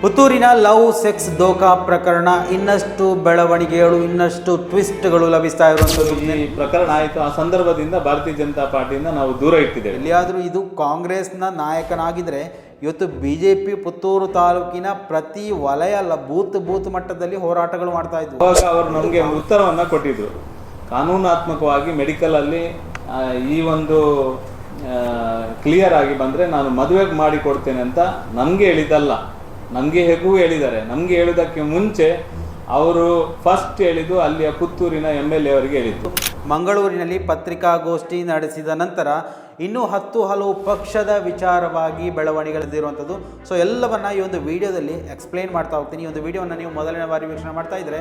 ಪುತ್ತೂರಿನ love sex ದೋಖಾ ಪ್ರಕರಣ ಇನ್ನಷ್ಟು ಬೆಳವಣಿಗೆಗಳು, ಇನ್ನಷ್ಟು ಟ್ವಿಸ್ಟ್ಗಳು ಲಭಿಸ್ತಾ ಇರುವಂಥದ್ದು. ಈ ಪ್ರಕರಣ ಆಯಿತು, ಆ ಸಂದರ್ಭದಿಂದ ಭಾರತೀಯ ಜನತಾ ಪಾರ್ಟಿಯಿಂದ ನಾವು ದೂರ ಇಟ್ಟಿದ್ದೇವೆ. ಎಲ್ಲಿಯಾದರೂ ಇದು ಕಾಂಗ್ರೆಸ್ನ ನಾಯಕನಾಗಿದ್ದರೆ ಇವತ್ತು BJP ಪುತ್ತೂರು ತಾಲೂಕಿನ ಪ್ರತಿ ವಲಯ ಬೂತ್ ಮಟ್ಟದಲ್ಲಿ ಹೋರಾಟಗಳು ಮಾಡ್ತಾ ಇದ್ವು. ಅವಾಗ ಅವರು ನಮಗೆ ಉತ್ತರವನ್ನು ಕೊಟ್ಟಿದ್ರು. ಕಾನೂನಾತ್ಮಕವಾಗಿ ಮೆಡಿಕಲಲ್ಲಿ ಈ ಒಂದು ಕ್ಲಿಯರ್ ಆಗಿ ಬಂದರೆ ನಾನು ಮದುವೆಗೆ ಮಾಡಿ ಕೊಡ್ತೇನೆ ಅಂತ ನಮಗೆ ಹೇಳಿದ್ದಲ್ಲ, ನಮಗೆ ಹೇಗೂ ಹೇಳಿದ್ದಾರೆ. ನಮಗೆ ಹೇಳೋದಕ್ಕೆ ಮುಂಚೆ ಅವರು ಫಸ್ಟ್ ಹೇಳಿದ್ದು ಅಲ್ಲಿಯ ಪುತ್ತೂರಿನ MLA ಅವರಿಗೆ ಹೇಳಿದ್ದು. ಮಂಗಳೂರಿನಲ್ಲಿ ಪತ್ರಿಕಾಗೋಷ್ಠಿ ನಡೆಸಿದ ನಂತರ ಇನ್ನೂ ಹಲವು ಪಕ್ಷದ ವಿಚಾರವಾಗಿ ಬೆಳವಣಿಗೆಗಳಿರುವಂಥದ್ದು. ಸೊ ಎಲ್ಲವನ್ನ ಈ ಒಂದು ವಿಡಿಯೋದಲ್ಲಿ ಎಕ್ಸ್ಪ್ಲೈನ್ ಮಾಡ್ತಾ ಹೋಗ್ತೀನಿ. ಈ ಒಂದು ವಿಡಿಯೋವನ್ನು ನೀವು ಮೊದಲನೇ ಬಾರಿ ವೀಕ್ಷಣೆ ಮಾಡ್ತಾ ಇದ್ದರೆ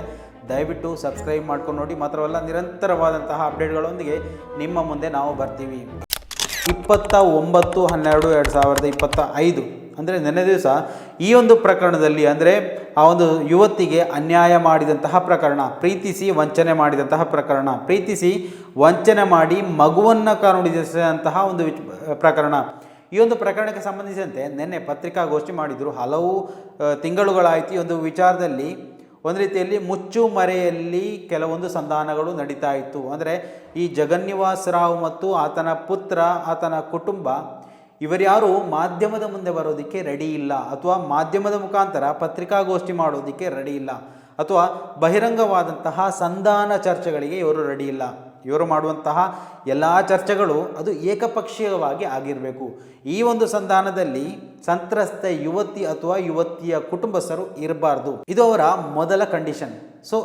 ದಯವಿಟ್ಟು ಸಬ್ಸ್ಕ್ರೈಬ್ ಮಾಡ್ಕೊಂಡು ನೋಡಿ. ಮಾತ್ರವಲ್ಲ, ನಿರಂತರವಾದಂತಹ ಅಪ್ಡೇಟ್ಗಳೊಂದಿಗೆ ನಿಮ್ಮ ಮುಂದೆ ನಾವು ಬರ್ತೀವಿ. 29/12/2025 ಅಂದರೆ ನಿನ್ನೆ ದಿವಸ ಈ ಒಂದು ಪ್ರಕರಣದಲ್ಲಿ, ಅಂದರೆ ಆ ಒಂದು ಯುವತಿಗೆ ಅನ್ಯಾಯ ಮಾಡಿದಂತಹ ಪ್ರಕರಣ, ಪ್ರೀತಿಸಿ ವಂಚನೆ ಮಾಡಿದಂತಹ ಪ್ರಕರಣ, ಪ್ರೀತಿಸಿ ವಂಚನೆ ಮಾಡಿ ಮಗುವನ್ನು ಕಾರಣುಣಿಸಿದಂತಹ ಒಂದು ಪ್ರಕರಣ, ಈ ಒಂದು ಪ್ರಕರಣಕ್ಕೆ ಸಂಬಂಧಿಸಿದಂತೆ ನಿನ್ನೆ ಪತ್ರಿಕಾಗೋಷ್ಠಿ ಮಾಡಿದರು. ಹಲವು ತಿಂಗಳುಗಳಾಯಿತು ಈ ಒಂದು ವಿಚಾರದಲ್ಲಿ ಒಂದು ರೀತಿಯಲ್ಲಿ ಮುಚ್ಚುಮರೆಯಲ್ಲಿ ಕೆಲವೊಂದು ಸಂಧಾನಗಳು ನಡೀತಾ ಇತ್ತು. ಅಂದರೆ ಈ ಜಗನ್ನಿವಾಸ್ ರಾವ್ ಮತ್ತು ಆತನ ಪುತ್ರ, ಆತನ ಕುಟುಂಬ ಇವರ್ಯಾರು ಮಾಧ್ಯಮದ ಮುಂದೆ ಬರೋದಕ್ಕೆ ರೆಡಿ ಇಲ್ಲ, ಅಥವಾ ಮಾಧ್ಯಮದ ಮುಖಾಂತರ ಪತ್ರಿಕಾಗೋಷ್ಠಿ ಮಾಡೋದಕ್ಕೆ ರೆಡಿ ಇಲ್ಲ, ಅಥವಾ ಬಹಿರಂಗವಾದಂತಹ ಸಂಧಾನ ಚರ್ಚೆಗಳಿಗೆ ಇವರು ರೆಡಿ ಇಲ್ಲ. ಇವರು ಮಾಡುವಂತಹ ಎಲ್ಲ ಚರ್ಚೆಗಳು ಅದು ಏಕಪಕ್ಷೀಯವಾಗಿ ಆಗಿರಬೇಕು. ಈ ಒಂದು ಸಂಧಾನದಲ್ಲಿ ಸಂತ್ರಸ್ತ ಯುವತಿ ಅಥವಾ ಯುವತಿಯ ಕುಟುಂಬಸ್ಥರು ಇರಬಾರ್ದು. ಇದು ಅವರ ಮೊದಲ ಕಂಡೀಷನ್. ಸೊ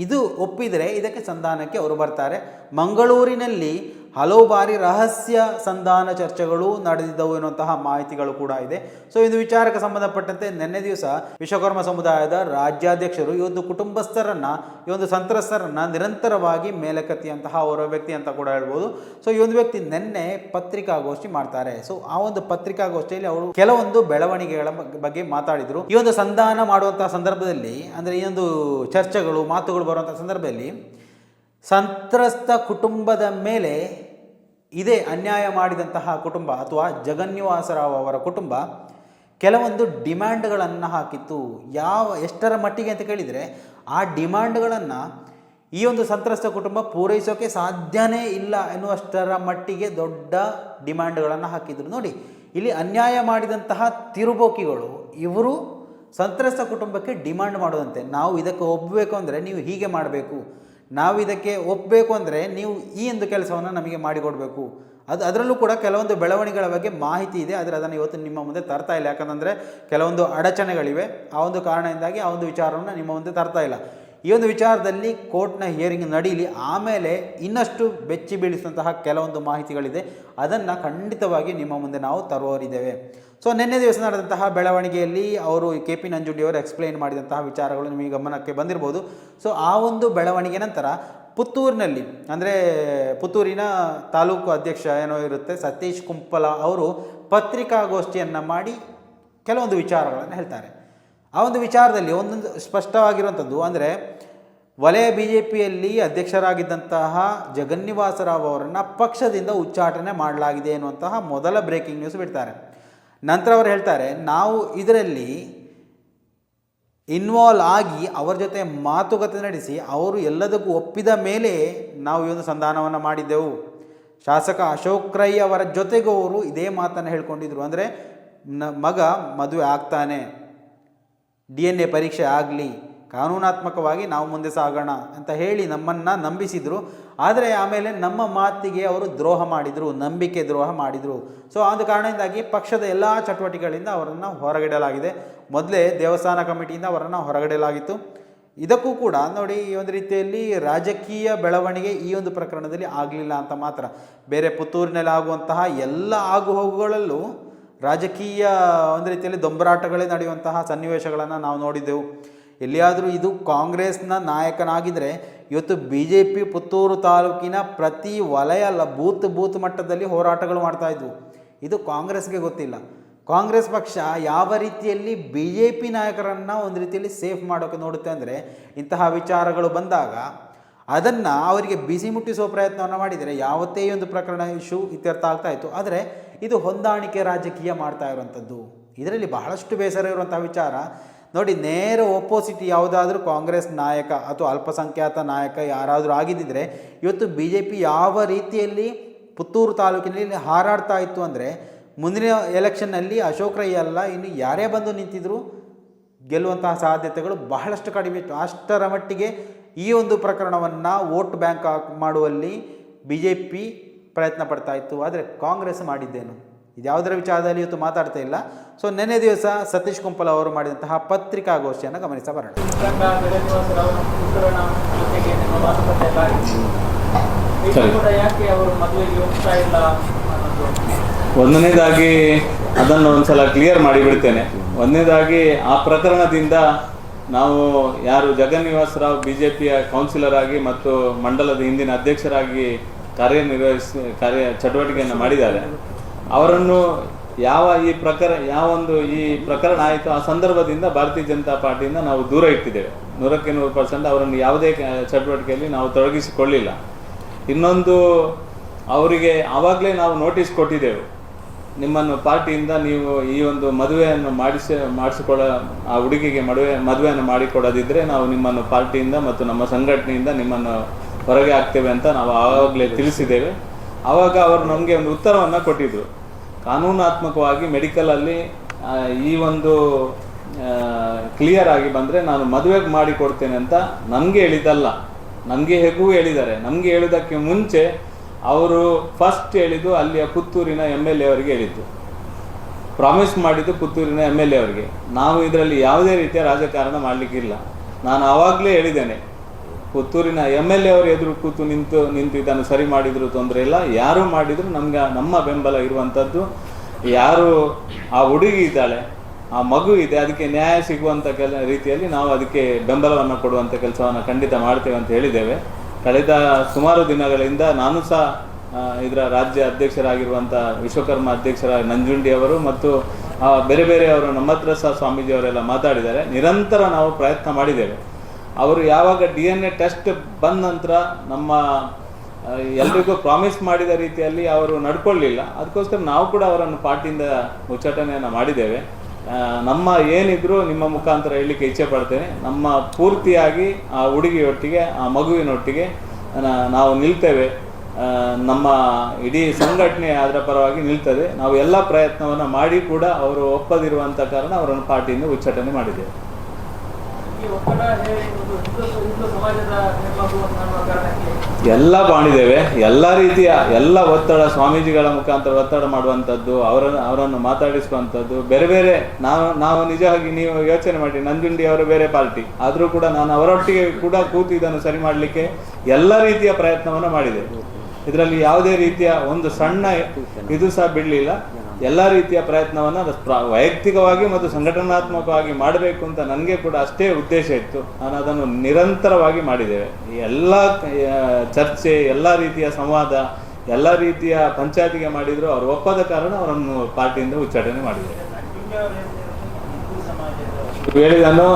ಇದು ಒಪ್ಪಿದರೆ ಇದಕ್ಕೆ ಸಂಧಾನಕ್ಕೆ ಅವರು ಬರ್ತಾರೆ. ಮಂಗಳೂರಿನಲ್ಲಿ ಹಲವು ಬಾರಿ ರಹಸ್ಯ ಸಂಧಾನ ಚರ್ಚೆಗಳು ನಡೆದಿದ್ದವು ಎನ್ನುವಂತಹ ಮಾಹಿತಿಗಳು ಕೂಡ ಇದೆ. ಸೊ ಇದು ವಿಚಾರಕ್ಕೆ ಸಂಬಂಧಪಟ್ಟಂತೆ ನಿನ್ನೆ ದಿವಸ ವಿಶ್ವಕರ್ಮ ಸಮುದಾಯದ ರಾಜ್ಯಾಧ್ಯಕ್ಷರು ಈ ಒಂದು ಕುಟುಂಬಸ್ಥರನ್ನ, ಈ ಒಂದು ಸಂತ್ರಸ್ತರನ್ನ ನಿರಂತರವಾಗಿ ಮೇಲಕ್ಕೆತ್ತಿಯಂತಹ ಅವರ ವ್ಯಕ್ತಿ ಅಂತ ಕೂಡ ಹೇಳ್ಬೋದು. ಸೊ ಈ ಒಂದು ವ್ಯಕ್ತಿ ನಿನ್ನೆ ಪತ್ರಿಕಾಗೋಷ್ಠಿ ಮಾಡ್ತಾರೆ. ಸೊ ಆ ಒಂದು ಪತ್ರಿಕಾಗೋಷ್ಠಿಯಲ್ಲಿ ಅವರು ಕೆಲವೊಂದು ಬೆಳವಣಿಗೆಗಳ ಬಗ್ಗೆ ಮಾತಾಡಿದರು. ಈ ಒಂದು ಸಂಧಾನ ಮಾಡುವಂತಹ ಸಂದರ್ಭದಲ್ಲಿ, ಅಂದರೆ ಈ ಒಂದು ಚರ್ಚೆಗಳು, ಮಾತುಗಳು ಬರುವಂತಹ ಸಂದರ್ಭದಲ್ಲಿ ಸಂತ್ರಸ್ತ ಕುಟುಂಬದ ಮೇಲೆ ಇದೇ ಅನ್ಯಾಯ ಮಾಡಿದಂತಹ ಕುಟುಂಬ ಅಥವಾ ಜಗನ್ನಿವಾಸರಾವ್ ಅವರ ಕುಟುಂಬ ಕೆಲವೊಂದು ಡಿಮ್ಯಾಂಡ್ಗಳನ್ನು ಹಾಕಿತ್ತು. ಎಷ್ಟರ ಮಟ್ಟಿಗೆ ಅಂತ ಕೇಳಿದರೆ, ಆ ಡಿಮ್ಯಾಂಡ್ಗಳನ್ನು ಈ ಒಂದು ಸಂತ್ರಸ್ತ ಕುಟುಂಬ ಪೂರೈಸೋಕೆ ಸಾಧ್ಯನೇ ಇಲ್ಲ ಎನ್ನುವಷ್ಟರ ಮಟ್ಟಿಗೆ ದೊಡ್ಡ ಡಿಮ್ಯಾಂಡ್ಗಳನ್ನು ಹಾಕಿದ್ರು. ನೋಡಿ, ಇಲ್ಲಿ ಅನ್ಯಾಯ ಮಾಡಿದಂತಹ ತಿರುಬೋಕಿಗಳು ಇವರು ಸಂತ್ರಸ್ತ ಕುಟುಂಬಕ್ಕೆ ಡಿಮ್ಯಾಂಡ್ ಮಾಡೋದಂತೆ, ನಾವು ಇದಕ್ಕೆ ಒಪ್ಪಬೇಕು ಅಂದರೆ ನೀವು ಹೀಗೆ ಮಾಡಬೇಕು, ನಾವು ಇದಕ್ಕೆ ಒಪ್ಪಬೇಕು ಅಂದರೆ ನೀವು ಈ ಒಂದು ಕೆಲಸವನ್ನು ನಮಗೆ ಮಾಡಿಕೊಡಬೇಕು. ಅದರಲ್ಲೂ ಕೂಡ ಕೆಲವೊಂದು ಬೆಳವಣಿಗೆಗಳ ಬಗ್ಗೆ ಮಾಹಿತಿ ಇದೆ, ಆದರೆ ಅದನ್ನು ಇವತ್ತು ನಿಮ್ಮ ಮುಂದೆ ತರ್ತಾ ಇಲ್ಲ. ಯಾಕಂದರೆ ಕೆಲವೊಂದು ಅಡಚಣೆಗಳಿವೆ. ಆ ಒಂದು ಕಾರಣದಿಂದಾಗಿ ಆ ಒಂದು ವಿಚಾರವನ್ನು ನಿಮ್ಮ ಮುಂದೆ ತರ್ತಾ ಇಲ್ಲ. ಈ ಒಂದು ವಿಚಾರದಲ್ಲಿ ಕೋರ್ಟ್ನ ಹಿಯರಿಂಗ್ ನಡೀಲಿ, ಆಮೇಲೆ ಇನ್ನಷ್ಟು ಬೆಚ್ಚಿ ಬೀಳಿಸಿದಂತಹ ಕೆಲವೊಂದು ಮಾಹಿತಿಗಳಿದೆ, ಅದನ್ನು ಖಂಡಿತವಾಗಿ ನಿಮ್ಮ ಮುಂದೆ ನಾವು ತರುವವರಿದ್ದೇವೆ. ಸೊ ನಿನ್ನೆ ದಿವಸ ನಡೆದಂತಹ ಬೆಳವಣಿಗೆಯಲ್ಲಿ ಅವರು KP ನಂಜುಂಡಿಯವರು ಎಕ್ಸ್ಪ್ಲೈನ್ ಮಾಡಿದಂತಹ ವಿಚಾರಗಳು ನಿಮಗೆ ಗಮನಕ್ಕೆ ಬಂದಿರ್ಬೋದು. ಸೊ ಆ ಒಂದು ಬೆಳವಣಿಗೆ ನಂತರ ಪುತ್ತೂರಿನಲ್ಲಿ, ಅಂದರೆ ಪುತ್ತೂರಿನ ತಾಲೂಕು ಅಧ್ಯಕ್ಷ ಏನೋ ಇರುತ್ತೆ ಸತೀಶ್ ಕುಂಪಲ ಅವರು ಪತ್ರಿಕಾಗೋಷ್ಠಿಯನ್ನು ಮಾಡಿ ಕೆಲವೊಂದು ವಿಚಾರಗಳನ್ನು ಹೇಳ್ತಾರೆ. ಆ ಒಂದು ವಿಚಾರದಲ್ಲಿ ಒಂದೊಂದು ಸ್ಪಷ್ಟವಾಗಿರುವಂಥದ್ದು, ಅಂದರೆ ವಲಯ BJPಯಲ್ಲಿ ಅಧ್ಯಕ್ಷರಾಗಿದ್ದಂತಹ ಜಗನ್ನಿವಾಸರಾವ್ ಅವರನ್ನು ಪಕ್ಷದಿಂದ ಉಚ್ಚಾಟನೆ ಮಾಡಲಾಗಿದೆ ಎನ್ನುವಂತಹ ಮೊದಲ ಬ್ರೇಕಿಂಗ್ ನ್ಯೂಸ್ ಬಿಡ್ತಾರೆ. ನಂತರ ಅವರು ಹೇಳ್ತಾರೆ, ನಾವು ಇದರಲ್ಲಿ ಇನ್ವಾಲ್ವ್ ಆಗಿ ಅವರ ಜೊತೆ ಮಾತುಕತೆ ನಡೆಸಿ ಅವರು ಎಲ್ಲದಕ್ಕೂ ಒಪ್ಪಿದ ಮೇಲೆ ನಾವು ಈ ಒಂದು ಸಂಧಾನವನ್ನು ಮಾಡಿದ್ದೆವು. ಶಾಸಕ ಅಶೋಕ್ ರೈ ಅವರ ಜೊತೆಗೂ ಅವರು ಇದೇ ಮಾತನ್ನು ಹೇಳ್ಕೊಂಡಿದ್ರು. ಅಂದರೆ ಮಗ ಮದುವೆ ಆಗ್ತಾನೆ, DNA ಪರೀಕ್ಷೆ ಆಗಲಿ, ಕಾನೂನಾತ್ಮಕವಾಗಿ ನಾವು ಮುಂದೆ ಸಾಗೋಣ ಅಂತ ಹೇಳಿ ನಮ್ಮನ್ನು ನಂಬಿಸಿದರು. ಆದರೆ ಆಮೇಲೆ ನಮ್ಮ ಮಾತಿಗೆ ಅವರು ದ್ರೋಹ ಮಾಡಿದರು, ನಂಬಿಕೆ ದ್ರೋಹ ಮಾಡಿದರು. ಸೊ ಆದ ಕಾರಣದಿಂದಾಗಿ ಪಕ್ಷದ ಎಲ್ಲ ಚಟುವಟಿಕೆಗಳಿಂದ ಅವರನ್ನು ಹೊರಗಿಡಲಾಗಿದೆ. ಮೊದಲೇ ದೇವಸ್ಥಾನ ಕಮಿಟಿಯಿಂದ ಅವರನ್ನು ಹೊರಗಿಡಲಾಗಿತ್ತು. ಇದಕ್ಕೂ ಕೂಡ ನೋಡಿ, ಈ ಒಂದು ರೀತಿಯಲ್ಲಿ ರಾಜಕೀಯ ಬೆಳವಣಿಗೆ ಈ ಒಂದು ಪ್ರಕರಣದಲ್ಲಿ ಆಗಲಿಲ್ಲ ಅಂತ ಮಾತ್ರ. ಬೇರೆ ಪುತ್ತೂರಿನಲ್ಲಿ ಆಗುವಂತಹ ಎಲ್ಲ ಆಗುಹೋಗುಗಳಲ್ಲೂ ರಾಜಕೀಯ ಒಂದು ರೀತಿಯಲ್ಲಿ ದೊಂಬರಾಟಗಳೇ ನಡೆಯುವಂತಹ ಸನ್ನಿವೇಶಗಳನ್ನು ನಾವು ನೋಡಿದ್ದೆವು. ಎಲ್ಲಿಯಾದರೂ ಇದು ಕಾಂಗ್ರೆಸ್ನ ನಾಯಕನಾಗಿದ್ದರೆ ಇವತ್ತು BJP ಪುತ್ತೂರು ತಾಲೂಕಿನ ಪ್ರತಿ ವಲಯ ಬೂತ್ ಮಟ್ಟದಲ್ಲಿ ಹೋರಾಟಗಳು ಮಾಡ್ತಾ ಇದ್ವು. ಇದು ಕಾಂಗ್ರೆಸ್ಗೆ ಗೊತ್ತಿಲ್ಲ. ಕಾಂಗ್ರೆಸ್ ಪಕ್ಷ ಯಾವ ರೀತಿಯಲ್ಲಿ BJP ನಾಯಕರನ್ನು ಒಂದು ರೀತಿಯಲ್ಲಿ ಸೇಫ್ ಮಾಡೋಕ್ಕೆ ನೋಡುತ್ತೆ ಅಂದರೆ, ಇಂತಹ ವಿಚಾರಗಳು ಬಂದಾಗ ಅದನ್ನು ಅವರಿಗೆ ಬಿಸಿ ಮುಟ್ಟಿಸುವ ಪ್ರಯತ್ನವನ್ನು ಮಾಡಿದರೆ ಯಾವತ್ತೇ ಒಂದು ಪ್ರಕರಣ ಇಶ್ಯೂ ಇತ್ಯರ್ಥ ಆಗ್ತಾ ಇತ್ತು. ಆದರೆ ಇದು ಹೊಂದಾಣಿಕೆ ರಾಜಕೀಯ ಮಾಡ್ತಾ ಇರುವಂಥದ್ದು. ಇದರಲ್ಲಿ ಬಹಳಷ್ಟು ಬೇಸರ ಇರುವಂಥ ವಿಚಾರ, ನೋಡಿ, ನೇರ ಒಪೋಸಿಟ್ ಯಾವುದಾದ್ರೂ ಕಾಂಗ್ರೆಸ್ ನಾಯಕ ಅಥವಾ ಅಲ್ಪಸಂಖ್ಯಾತ ನಾಯಕ ಯಾರಾದರೂ ಆಗಿದ್ದಿದ್ರೆ ಇವತ್ತು ಬಿ ಜೆ ಪಿ ಯಾವ ರೀತಿಯಲ್ಲಿ ಪುತ್ತೂರು ತಾಲೂಕಿನಲ್ಲಿ ಹಾರಾಡ್ತಾ ಇತ್ತು ಅಂದರೆ ಮುಂದಿನ ಎಲೆಕ್ಷನ್ನಲ್ಲಿ ಅಶೋಕ್ ರೈ ಅಲ್ಲ ಇನ್ನು ಯಾರೇ ಬಂದು ನಿಂತಿದ್ರು ಗೆಲ್ಲುವಂತಹ ಸಾಧ್ಯತೆಗಳು ಬಹಳಷ್ಟು ಕಡಿಮೆ ಇತ್ತು. ಅಷ್ಟರ ಮಟ್ಟಿಗೆ ಈ ಒಂದು ಪ್ರಕರಣವನ್ನು ವೋಟ್ ಬ್ಯಾಂಕ್ ಮಾಡುವಲ್ಲಿ ಬಿ ಜೆ ಪಿ ಪ್ರಯತ್ನ ಪಡ್ತಾ ಇತ್ತು. ಆದರೆ ಕಾಂಗ್ರೆಸ್ ಮಾಡಿದ್ದೇನು, ಇದ್ಯಾವುದರ ವಿಚಾರದಲ್ಲಿ ಇವತ್ತು ಮಾತಾಡ್ತಾ ಇಲ್ಲ. ಸೊ ನಿನ್ನೆ ದಿವಸ ಸತೀಶ್ ಕುಂಪಲ್ ಅವರು ಮಾಡಿದಂತಹ ಪತ್ರಿಕಾಗೋಷ್ಠಿಯನ್ನು ಗಮನಿಸಬರೋಣ. ಒಂದನೇದಾಗಿ ಅದನ್ನು ಒಂದ್ಸಲ ಕ್ಲಿಯರ್ ಮಾಡಿಬಿಡ್ತೇನೆ. ಒಂದನೇದಾಗಿ ಆ ಪ್ರಕರಣದಿಂದ ನಾವು ಯಾರು ಜಗನ್ನಿವಾಸ್ ರಾವ್ BJPಯ ಕೌನ್ಸಿಲರ್ ಆಗಿ ಮತ್ತು ಮಂಡಲದ ಹಿಂದಿನ ಅಧ್ಯಕ್ಷರಾಗಿ ಕಾರ್ಯ ಚಟುವಟಿಕೆಯನ್ನು ಮಾಡಿದ್ದಾರೆ, ಅವರನ್ನು ಈ ಪ್ರಕರಣ ಆಯಿತು ಆ ಸಂದರ್ಭದಿಂದ ಭಾರತೀಯ ಜನತಾ ಪಾರ್ಟಿಯಿಂದ ನಾವು ದೂರ ಇಟ್ಟಿದ್ದೇವೆ. 100% ಅವರನ್ನು ಯಾವುದೇ ಚಟುವಟಿಕೆಯಲ್ಲಿ ನಾವು ತೊಡಗಿಸಿಕೊಳ್ಳಿಲ್ಲ. ಇನ್ನೊಂದು, ಅವರಿಗೆ ಆವಾಗಲೇ ನಾವು ನೋಟಿಸ್ ಕೊಟ್ಟಿದ್ದೆವು, ನಿಮ್ಮನ್ನು ಪಾರ್ಟಿಯಿಂದ ನೀವು ಈ ಒಂದು ಮದುವೆಯನ್ನು ಮಾಡಿಸಿಕೊಳ್ಳ ಆ ಹುಡುಗಿಗೆ ಮದುವೆಯನ್ನು ಮಾಡಿಕೊಡೋದಿದ್ದರೆ ನಾವು ನಿಮ್ಮನ್ನು ಪಾರ್ಟಿಯಿಂದ ಮತ್ತು ನಮ್ಮ ಸಂಘಟನೆಯಿಂದ ನಿಮ್ಮನ್ನು ಹೊರಗೆ ಹಾಕ್ತೇವೆ ಅಂತ ನಾವು ಆವಾಗಲೇ ತಿಳಿಸಿದ್ದೇವೆ. ಆವಾಗ ಅವರು ನಮಗೆ ಒಂದು ಉತ್ತರವನ್ನು ಕೊಟ್ಟಿದ್ದರು. ಕಾನೂನಾತ್ಮಕವಾಗಿ ಮೆಡಿಕಲಲ್ಲಿ ಈ ಒಂದು ಕ್ಲಿಯರ್ ಆಗಿ ಬಂದರೆ ನಾನು ಮದುವೆಗೆ ಮಾಡಿಕೊಡ್ತೇನೆ ಅಂತ ನಮಗೆ ಹೇಳಿದ್ದಲ್ಲ, ನಮಗೆ ಹೇಗೂ ಹೇಳಿದ್ದಾರೆ. ನಮಗೆ ಹೇಳೋದಕ್ಕೆ ಮುಂಚೆ ಅವರು ಫಸ್ಟ್ ಹೇಳಿದ್ದು ಅಲ್ಲಿಯ ಪುತ್ತೂರಿನ MLA ಅವರಿಗೆ ಹೇಳಿದ್ದು, ಪ್ರಾಮಿಸ್ ಮಾಡಿದ್ದು ಪುತ್ತೂರಿನ MLA ಅವರಿಗೆ. ನಾವು ಇದರಲ್ಲಿ ಯಾವುದೇ ರೀತಿಯ ರಾಜಕಾರಣ ಮಾಡಲಿಕ್ಕಿಲ್ಲ. ನಾನು ಆವಾಗಲೇ ಹೇಳಿದ್ದೇನೆ, ಪುತ್ತೂರಿನ MLA ಅವರು ಎದುರು ಕೂತು ನಿಂತು ಇದನ್ನು ಸರಿ ಮಾಡಿದ್ರು ತೊಂದರೆ ಇಲ್ಲ, ಯಾರು ಮಾಡಿದ್ರು ನಮ್ಮ ಬೆಂಬಲ ಇರುವಂಥದ್ದು. ಯಾರು ಆ ಹುಡುಗಿ ಇದ್ದಾಳೆ, ಆ ಮಗು ಇದೆ, ಅದಕ್ಕೆ ನ್ಯಾಯ ಸಿಗುವಂಥ ರೀತಿಯಲ್ಲಿ ನಾವು ಅದಕ್ಕೆ ಬೆಂಬಲವನ್ನು ಕೊಡುವಂಥ ಕೆಲಸವನ್ನು ಖಂಡಿತ ಮಾಡ್ತೇವೆ ಅಂತ ಹೇಳಿದ್ದೇವೆ. ಕಳೆದ ಸುಮಾರು ದಿನಗಳಿಂದ ನಾನು ಸಹ ಇದರ ರಾಜ್ಯ ಅಧ್ಯಕ್ಷರಾಗಿರುವಂಥ ವಿಶ್ವಕರ್ಮ ಅಧ್ಯಕ್ಷರ ನಂಜುಂಡಿ ಅವರು ಮತ್ತು ಬೇರೆ ಬೇರೆಯವರು ನಮ್ಮ ಹತ್ರ ಸಹ ಸ್ವಾಮೀಜಿಯವರೆಲ್ಲ ಮಾತಾಡಿದ್ದಾರೆ. ನಿರಂತರ ನಾವು ಪ್ರಯತ್ನ ಮಾಡಿದ್ದೇವೆ. ಅವರು ಯಾವಾಗ DNA ಟೆಸ್ಟ್ ಬಂದ ನಂತರ ನಮ್ಮ ಎಲ್ರಿಗೂ ಪ್ರಾಮಿಸ್ ಮಾಡಿದ ರೀತಿಯಲ್ಲಿ ಅವರು ನಡ್ಕೊಳ್ಳಿಲ್ಲ. ಅದಕ್ಕೋಸ್ಕರ ನಾವು ಕೂಡ ಅವರನ್ನು ಪಾರ್ಟಿಯಿಂದ ಉಚ್ಚಾಟನೆಯನ್ನು ಮಾಡಿದ್ದೇವೆ. ನಮ್ಮ ಏನಿದ್ರು ನಿಮ್ಮ ಮುಖಾಂತರ ಹೇಳಲಿಕ್ಕೆ ಇಚ್ಛೆ ಪಡ್ತೇನೆ, ನಮ್ಮ ಪೂರ್ತಿಯಾಗಿ ಆ ಹುಡುಗಿಯೊಟ್ಟಿಗೆ ಆ ಮಗುವಿನೊಟ್ಟಿಗೆ ನಾವು ನಿಲ್ತೇವೆ. ನಮ್ಮ ಇಡೀ ಸಂಘಟನೆ ಅದರ ಪರವಾಗಿ ನಿಲ್ತದೆ. ನಾವು ಎಲ್ಲ ಪ್ರಯತ್ನವನ್ನು ಮಾಡಿ ಕೂಡ ಅವರು ಒಪ್ಪದಿರುವಂಥ ಕಾರಣ ಅವರನ್ನು ಪಾರ್ಟಿಯಿಂದ ಉಚ್ಚಾಟನೆ ಮಾಡಿದ್ದೇವೆ. ಎಲ್ಲ ಮಾಡಿದ್ದೇವೆ. ಎಲ್ಲ ರೀತಿಯ ಒತ್ತಡ, ಸ್ವಾಮೀಜಿಗಳ ಮುಖಾಂತರ ಒತ್ತಡ ಮಾಡುವಂಥದ್ದು, ಅವರನ್ನು ಮಾತಾಡಿಸುವಂಥದ್ದು, ಬೇರೆ ಬೇರೆ ನಾವು ನಿಜವಾಗಿ ನೀವು ಯೋಚನೆ ಮಾಡಿ, ನಂಜುಂಡಿ ಅವರು ಬೇರೆ ಪಾರ್ಟಿ ಆದರೂ ಕೂಡ ನಾನು ಅವರೊಟ್ಟಿಗೆ ಕೂಡ ಕೂತು ಇದನ್ನು ಸರಿ ಮಾಡಲಿಕ್ಕೆ ಎಲ್ಲ ರೀತಿಯ ಪ್ರಯತ್ನವನ್ನು ಮಾಡಿದೆ. ಇದರಲ್ಲಿ ಯಾವುದೇ ರೀತಿಯ ಒಂದು ಸಣ್ಣ ಇದು ಸಹ ಬಿಡಲಿಲ್ಲ. ಎಲ್ಲ ರೀತಿಯ ಪ್ರಯತ್ನವನ್ನು ವೈಯಕ್ತಿಕವಾಗಿ ಮತ್ತು ಸಂಘಟನಾತ್ಮಕವಾಗಿ ಮಾಡಬೇಕು ಅಂತ ನನಗೆ ಕೂಡ ಅಷ್ಟೇ ಉದ್ದೇಶ ಇತ್ತು. ನಾನು ಅದನ್ನು ನಿರಂತರವಾಗಿ ಮಾಡಿದ್ದೇವೆ. ಎಲ್ಲ ಚರ್ಚೆ, ಎಲ್ಲ ರೀತಿಯ ಸಂವಾದ, ಎಲ್ಲ ರೀತಿಯ ಪಂಚಾಯತಿಗೆ ಮಾಡಿದ್ರು. ಅವರು ಒಪ್ಪದ ಕಾರಣ ಅವರನ್ನು ಪಾರ್ಟಿಯಿಂದ ಉಚ್ಚಾಟನೆ ಮಾಡಿದ್ದೇವೆ. ಹೇಳಿದನು,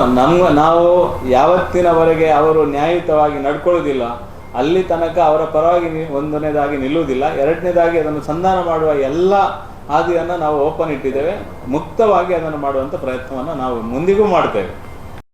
ನಾವು ಯಾವತ್ತಿನವರೆಗೆ ಅವರು ನ್ಯಾಯಯುತವಾಗಿ ನಡ್ಕೊಳ್ಳೋದಿಲ್ಲ, ಅಲ್ಲಿ ತನಕ ಅವರ ಪರವಾಗಿ ಒಂದನೇದಾಗಿ ನಿಲ್ಲುವುದಿಲ್ಲ. ಎರಡನೇದಾಗಿ ಅದನ್ನು ಸಂಧಾನ ಮಾಡುವ ಎಲ್ಲ ಹಾದಿಯನ್ನು ನಾವು ಓಪನ್ ಇಟ್ಟಿದ್ದೇವೆ. ಮುಕ್ತವಾಗಿ ಅದನ್ನು ಮಾಡುವಂಥ ಪ್ರಯತ್ನವನ್ನು ನಾವು ಮುಂದಿಗೂ ಮಾಡ್ತೇವೆ.